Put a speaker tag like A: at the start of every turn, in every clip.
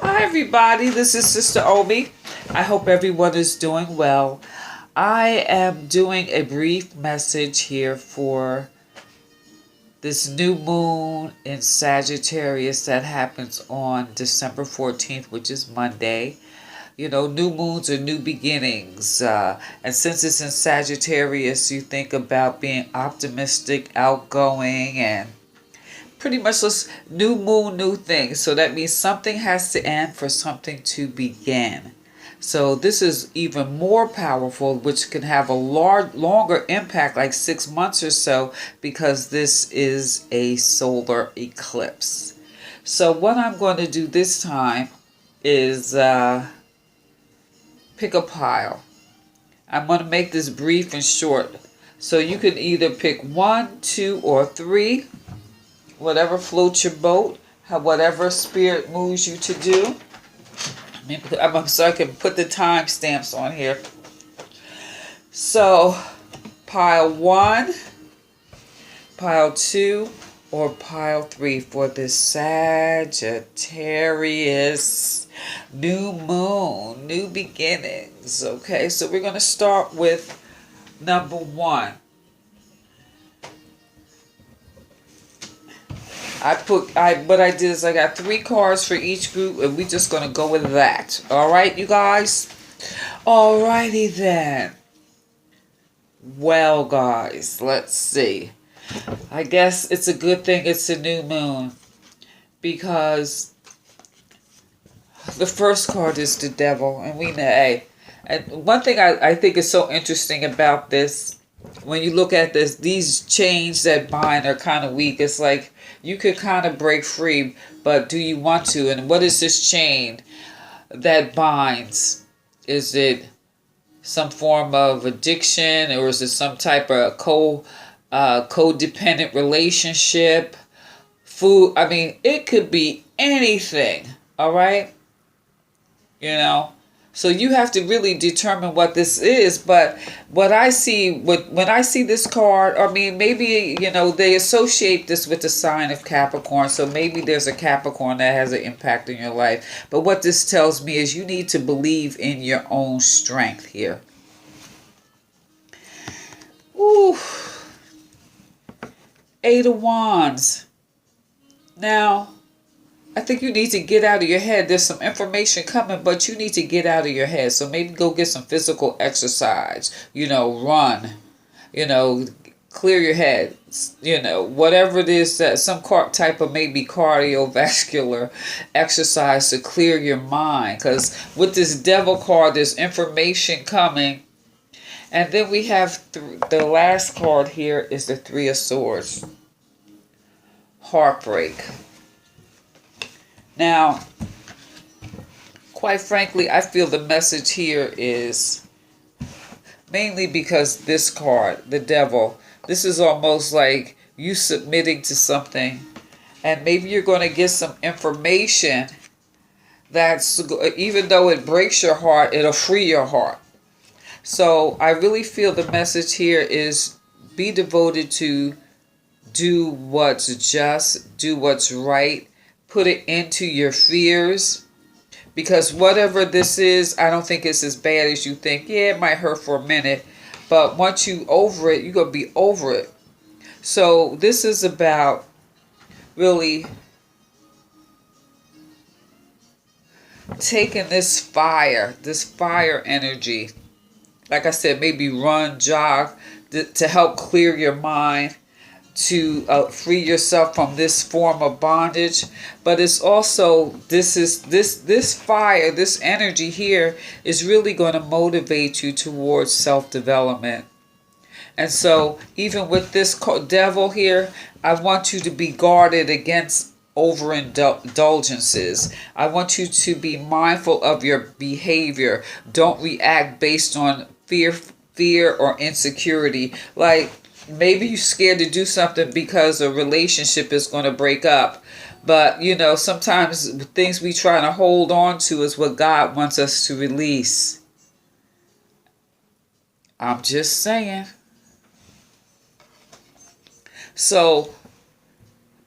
A: Hi everybody, this is Sister Obi. I hope everyone is doing well. I am doing a brief message here for this new moon in Sagittarius that happens on December 14th, which is Monday. You know, new moons are new beginnings. And since it's in Sagittarius, you think about being optimistic, outgoing, and pretty much this new moon, new things. So that means something has to end for something to begin. So this is even more powerful, which can have a longer impact, like 6 months or so, because this is a solar eclipse. So what I'm going to do this time is pick a pile. I'm going to make this brief and short. So you can either pick 1, 2, or 3, whatever floats your boat, whatever spirit moves you to do. So I can put the timestamps on here. So, pile 1, pile 2, or pile 3 for this Sagittarius new moon, new beginnings. Okay, so we're going to start with number 1. What I did is I got 3 cards for each group, and we're just gonna go with that. All right, you guys. Alrighty then. Well, guys, let's see. I guess it's a good thing it's a new moon, because the first card is the devil, and we know. Hey, and one thing I think is so interesting about this, when you look at this, these chains that bind are kind of weak. It's like you could kind of break free, but do you want to? And what is this chain that binds? Is it some form of addiction, or is it some type of codependent relationship? Food? I mean, it could be anything. All right, you know. So you have to really determine what this is. But what I see, when I see this card, I mean, maybe, you know, they associate this with the sign of Capricorn. So maybe there's a Capricorn that has an impact in your life. But what this tells me is you need to believe in your own strength here. Ooh. 8 of Wands. Now, I think you need to get out of your head. There's some information coming, but you need to get out of your head. So maybe go get some physical exercise. You know, run. You know, clear your head. You know, whatever it is, that some type of maybe cardiovascular exercise to clear your mind. Because with this devil card, there's information coming. And then we have the last card here is the 3 of Swords. Heartbreak. Now, quite frankly, I feel the message here is mainly because this card, the devil, this is almost like you submitting to something, and maybe you're going to get some information that's, even though it breaks your heart, it'll free your heart. So I really feel the message here is be devoted to do what's just, do what's right. Put it into your fears, because whatever this is, I don't think it's as bad as you think. Yeah, it might hurt for a minute, but once you over it, you're going to be over it. So this is about really taking this fire energy. Like I said, maybe run, jog, to help clear your mind, to free yourself from this form of bondage. But it's also, this fire, this energy here is really going to motivate you towards self-development. And so even with this devil here, I want you to be guarded against overindulgences. I want you to be mindful of your behavior. Don't react based on fear or insecurity. Like, maybe you're scared to do something because a relationship is going to break up. But, you know, sometimes things we try to hold on to is what God wants us to release. I'm just saying. So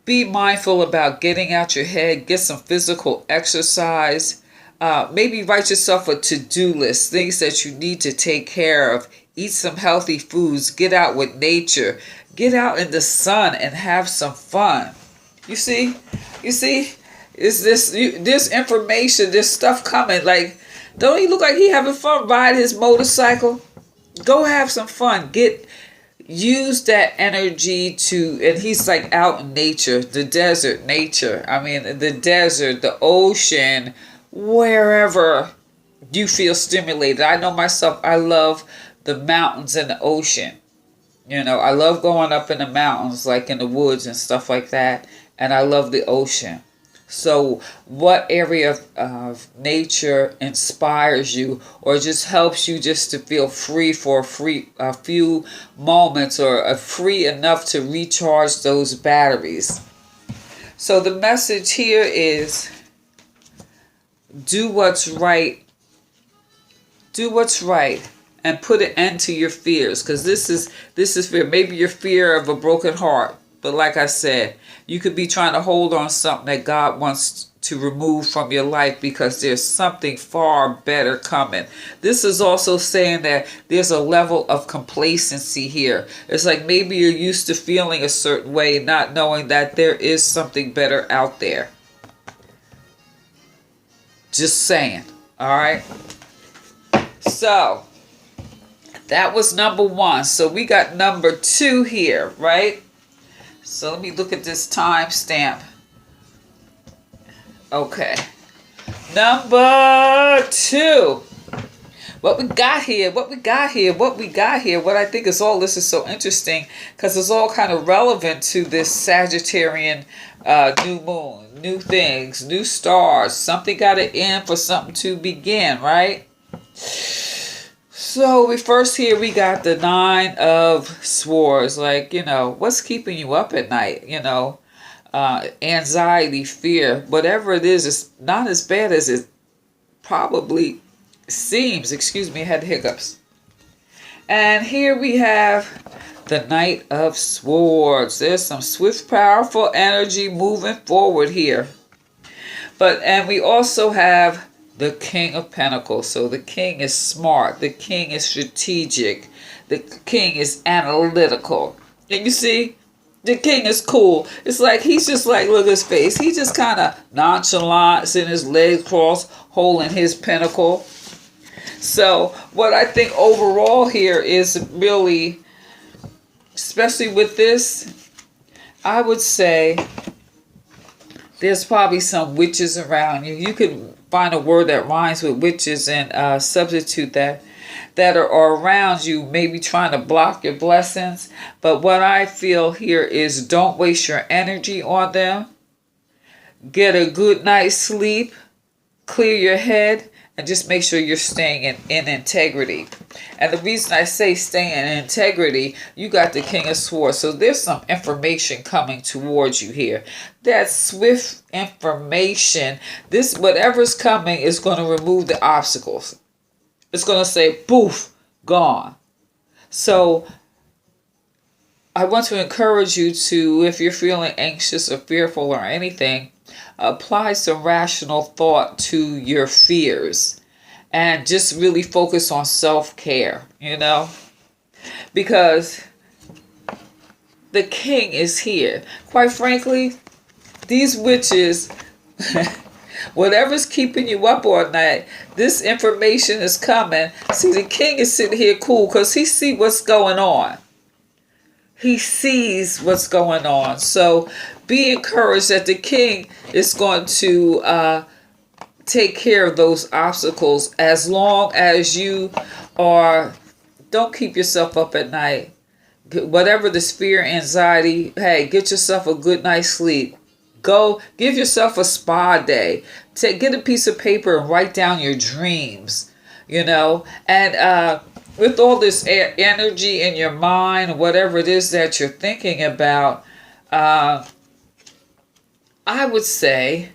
A: be mindful about getting out your head, get some physical exercise. Maybe write yourself a to-do list, things that you need to take care of. Eat some healthy foods, get out with nature, get out in the sun and have some fun. You see, is this information, this stuff coming? Like, don't he look like he having fun riding his motorcycle? Go have some fun. Use that energy to, and he's like out in nature, the desert, nature. I mean, the desert, the ocean, wherever you feel stimulated. I know myself, I love the mountains and the ocean. You know, I love going up in the mountains, like in the woods and stuff like that. And I love the ocean. So what area of nature inspires you or just helps you just to feel free for a few moments, or free enough to recharge those batteries? So the message here is do what's right. Do what's right and put an end to your fears, because this is fear. Maybe your fear of a broken heart. But like I said, you could be trying to hold on something that God wants to remove from your life because there's something far better coming. This is also saying that there's a level of complacency here. It's like maybe you're used to feeling a certain way, not knowing that there is something better out there. Just saying. All right. So that was number 1. So we got number 2 here, right? So let me look at this timestamp. Okay. Number 2. What we got here, what I think is all, this is so interesting because it's all kind of relevant to this Sagittarian new moon, new things, new stars. Something got to end for something to begin, right? So we got the 9 of Swords. Like, you know, what's keeping you up at night? You know, anxiety, fear, whatever it is, it's not as bad as it probably seems. Excuse me, I had hiccups. And here we have the Knight of Swords. There's some swift, powerful energy moving forward here. And we also have the King of Pentacles. So the King is smart. The King is strategic. The King is analytical. And you see, the King is cool. It's like he's just like, look at his face. He's just kind of nonchalant, sitting his legs crossed, holding his pentacle. So what I think overall here is really, especially with this, I would say there's probably some witches around you. You could find a word that rhymes with witches and substitute that are around you, maybe trying to block your blessings. But what I feel here is don't waste your energy on them. Get a good night's sleep. Clear your head. And just make sure you're staying in integrity. And the reason I say staying in integrity, you got the King of Swords. So there's some information coming towards you here. That swift information, this whatever's coming is going to remove the obstacles. It's going to say, poof, gone. So I want to encourage you to, if you're feeling anxious or fearful or anything, apply some rational thought to your fears and just really focus on self-care, you know, because the King is here. Quite frankly, these witches, whatever's keeping you up all night, this information is coming. See, the King is sitting here cool because he sees what's going on. He sees what's going on. So be encouraged that the King is going to take care of those obstacles as long as you don't keep yourself up at night. Whatever this fear, anxiety, hey, get yourself a good night's sleep. Go give yourself a spa day. Get a piece of paper and write down your dreams, you know, and with all this energy in your mind, whatever it is that you're thinking about, I would say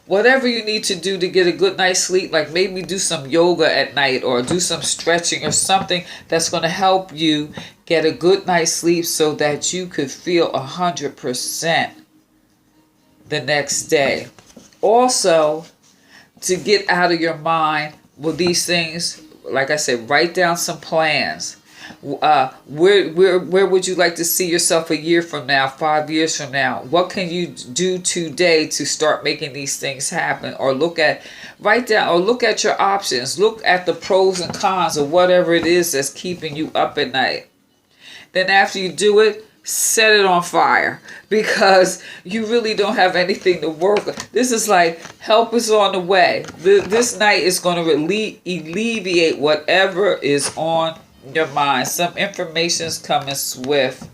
A: whatever you need to do to get a good night's sleep, like maybe do some yoga at night or do some stretching or something that's going to help you get a good night's sleep so that you could feel 100%. the next day. Also, to get out of your mind with these things, like I said, write down some plans. Where would you like to see yourself a year from now, 5 years from now? What can you do today to start making these things happen? Or write down, or look at your options. Look at the pros and cons of whatever it is that's keeping you up at night. Then after you do it, set it on fire, because you really don't have anything to work on. This is like, help is on the way. This night is going to alleviate whatever is on your mind. Some information is coming swift,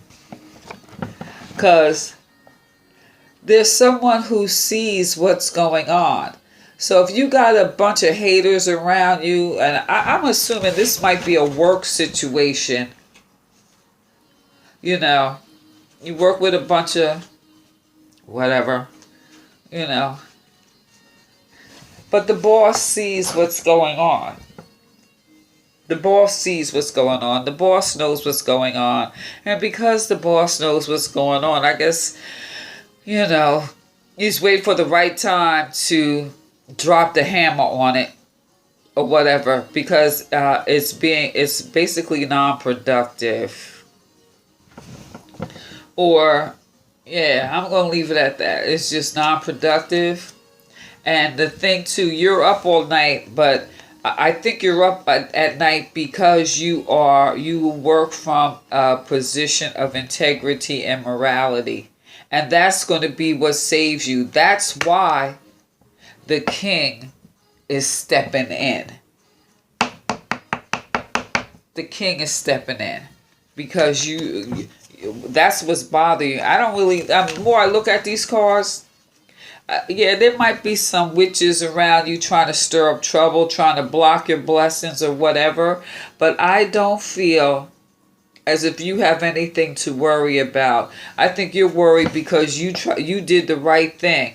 A: because there's someone who sees what's going on. So if you got a bunch of haters around you, and I'm assuming this might be a work situation, you know, you work with a bunch of whatever, you know, but the boss sees what's going on. The boss sees what's going on. The boss knows what's going on. And because the boss knows what's going on, I guess, you know, you just wait for the right time to drop the hammer on it or whatever, because it's basically non-productive. Or, yeah, I'm going to leave it at that. It's just non-productive. And the thing, too, you're up all night, but I think you're up at night because you work from a position of integrity and morality. And that's going to be what saves you. That's why the king is stepping in. The king is stepping in. Because that's what's bothering you. I don't really, the more I look at these cards, yeah, there might be some witches around you trying to stir up trouble, trying to block your blessings or whatever. But I don't feel as if you have anything to worry about. I think you're worried because you did the right thing.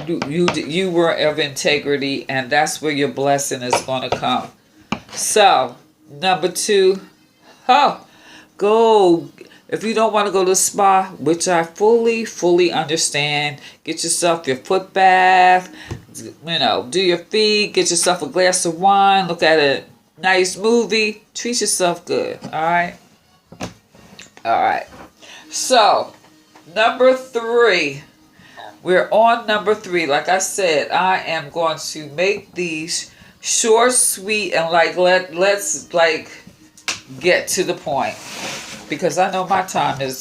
A: You were of integrity, and that's where your blessing is going to come. So, number 2, go. If you don't want to go to the spa, which I fully understand, get yourself your foot bath, you know, do your feet, get yourself a glass of wine, look at a nice movie, treat yourself good, all right? All right. So, number 3. We're on number 3. Like I said, I am going to make these short, sweet, and let's get to the point. Because I know my time is,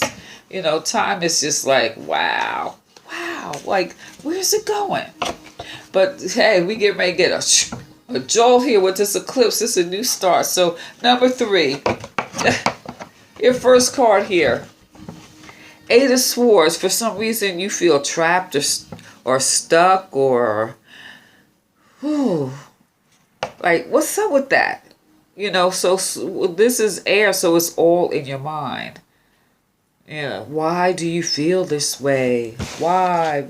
A: time is just like, wow, like, where's it going? But hey, we get ready to get a jolt here with this eclipse. This is a new start. So number 3, your first card here, 8 of Swords. For some reason, you feel trapped or stuck or, like, what's up with that? So this is air, so it's all in your mind. Yeah. Why do you feel this way? Why?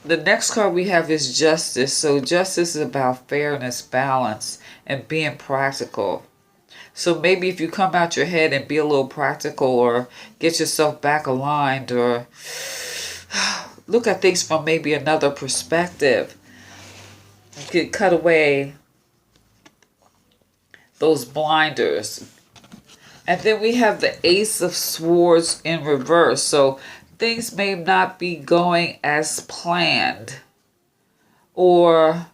A: The next card we have is Justice. So Justice is about fairness, balance, and being practical. So maybe if you come out your head and be a little practical, or get yourself back aligned, or look at things from maybe another perspective, you could cut away those blinders. And then we have the Ace of Swords in reverse. So things may not be going as planned, or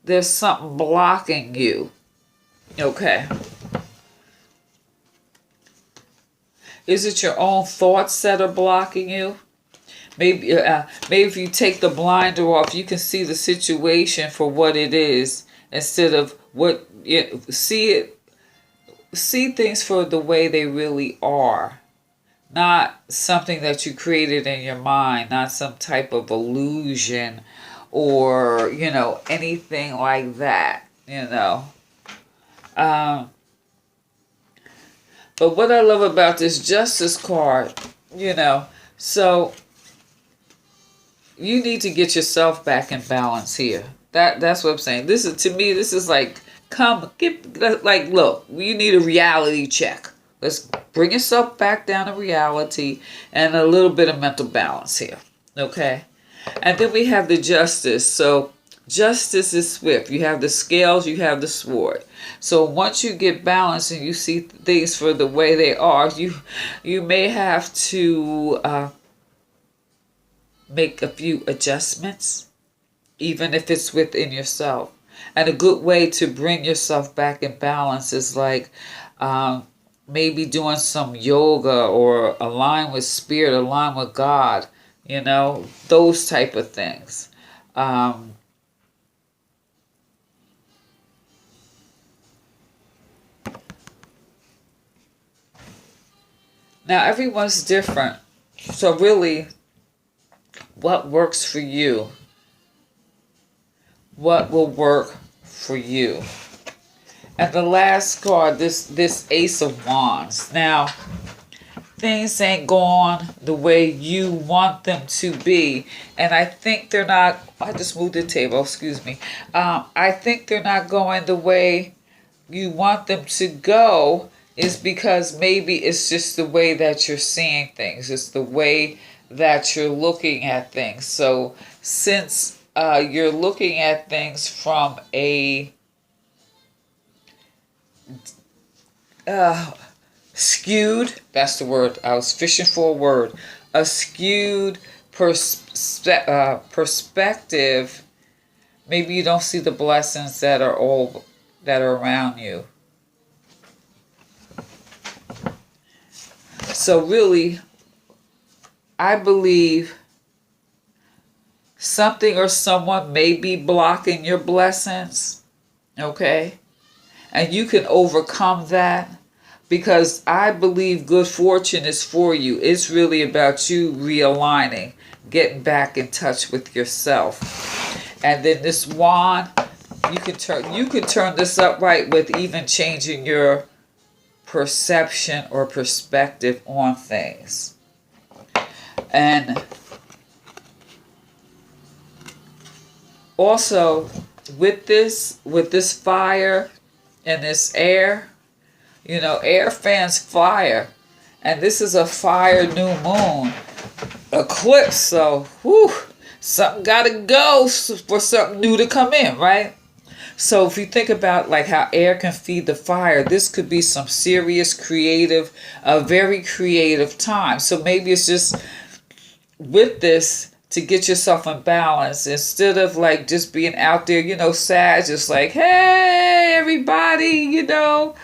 A: there's something blocking you. Okay. Is it your own thoughts that are blocking you? Maybe if you take the blinder off, you can see the situation for what it is, instead of see things for the way they really are. Not something that you created in your mind, not some type of illusion or, anything like that, But what I love about this Justice card, so you need to get yourself back in balance here. That's what I'm saying. To me, this is like, look, you need a reality check. Let's bring yourself back down to reality and a little bit of mental balance here. Okay? And then we have the justice. So justice is swift. You have the scales, you have the sword. So once you get balanced and you see things for the way they are, you may have to make a few adjustments, even if it's within yourself. And a good way to bring yourself back in balance is like maybe doing some yoga or align with spirit, align with God, you know, those type of things. Now everyone's different. So really, what works for you? What will work for you? And the last card, this Ace of Wands. Now, things ain't going the way you want them to be. And I think they're not, I just moved the table, excuse me. I think they're not going the way you want them to go is because maybe it's just the way that you're seeing things. It's the way that you're looking at things. So since you're looking at things from a skewed, that's the word, I was fishing for a word, a skewed perspective, maybe you don't see the blessings that are around you. So really, I believe something or someone may be blocking your blessings, okay? And you can overcome that because I believe good fortune is for you. It's really about you realigning, getting back in touch with yourself. And then this wand, you can turn this upright with even changing your perception or perspective on things. And also with this fire and this air, you know, air fans fire, and this is a fire new moon eclipse, so something gotta go for something new to come in, right? So if you think about like how air can feed the fire, this could be some serious creative, very creative time. So maybe it's just with this to get yourself in balance instead of like just being out there, you know, sad, just like, hey, everybody, you know,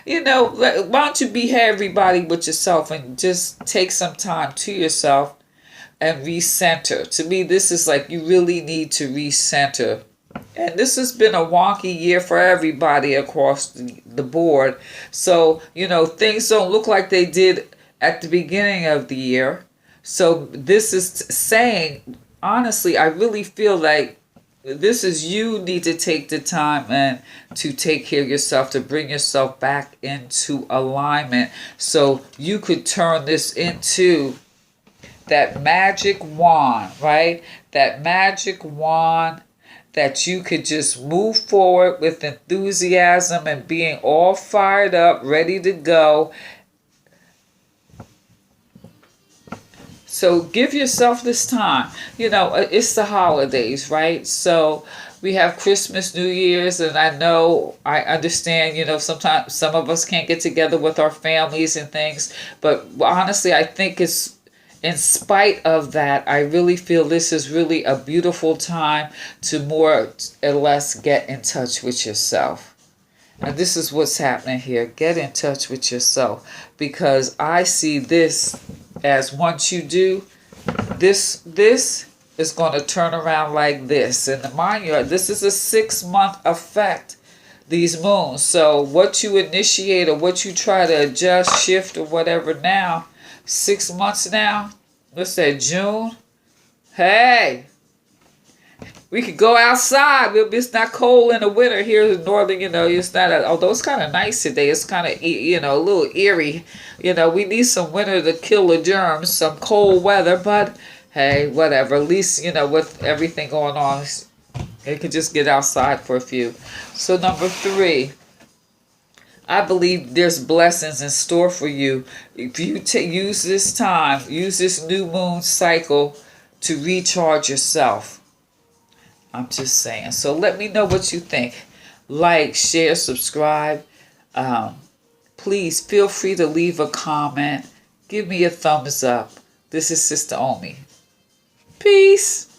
A: why don't you be hey, everybody with yourself and just take some time to yourself and recenter. To me, this is like you really need to recenter. And this has been a wonky year for everybody across the board. So, you know, things don't look like they did at the beginning of the year. So this is saying, honestly, I really feel like this is you need to take the time and to take care of yourself, to bring yourself back into alignment so you could turn this into that magic wand, right? That magic wand that you could just move forward with enthusiasm and being all fired up, ready to go. So give yourself this time. You know, it's the holidays, right? So we have Christmas, New Year's, and I understand, you know, sometimes some of us can't get together with our families and things. But honestly, I think it's, in spite of that, I really feel this is really a beautiful time to more or less get in touch with yourself. And this is what's happening here. Get in touch with yourself. Because I see this as once you do, this is going to turn around like this. And mind you, this is a 6-month effect, these moons. So what you initiate or what you try to adjust, shift, or whatever now, 6 months now, let's say June, hey, we could go outside. It's not cold in the winter here in northern, you know, it's not, although it's kind of nice today, it's kind of, you know, a little eerie. You know, we need some winter to kill the germs, some cold weather, but hey, whatever. At least, you know, with everything going on, you could just get outside for a few. So number 3, I believe there's blessings in store for you if you use this time, use this new moon cycle to recharge yourself. I'm just saying. So let me know what you think. Like, share, subscribe. Please feel free to leave a comment. Give me a thumbs up. This is Sister Omi. Peace.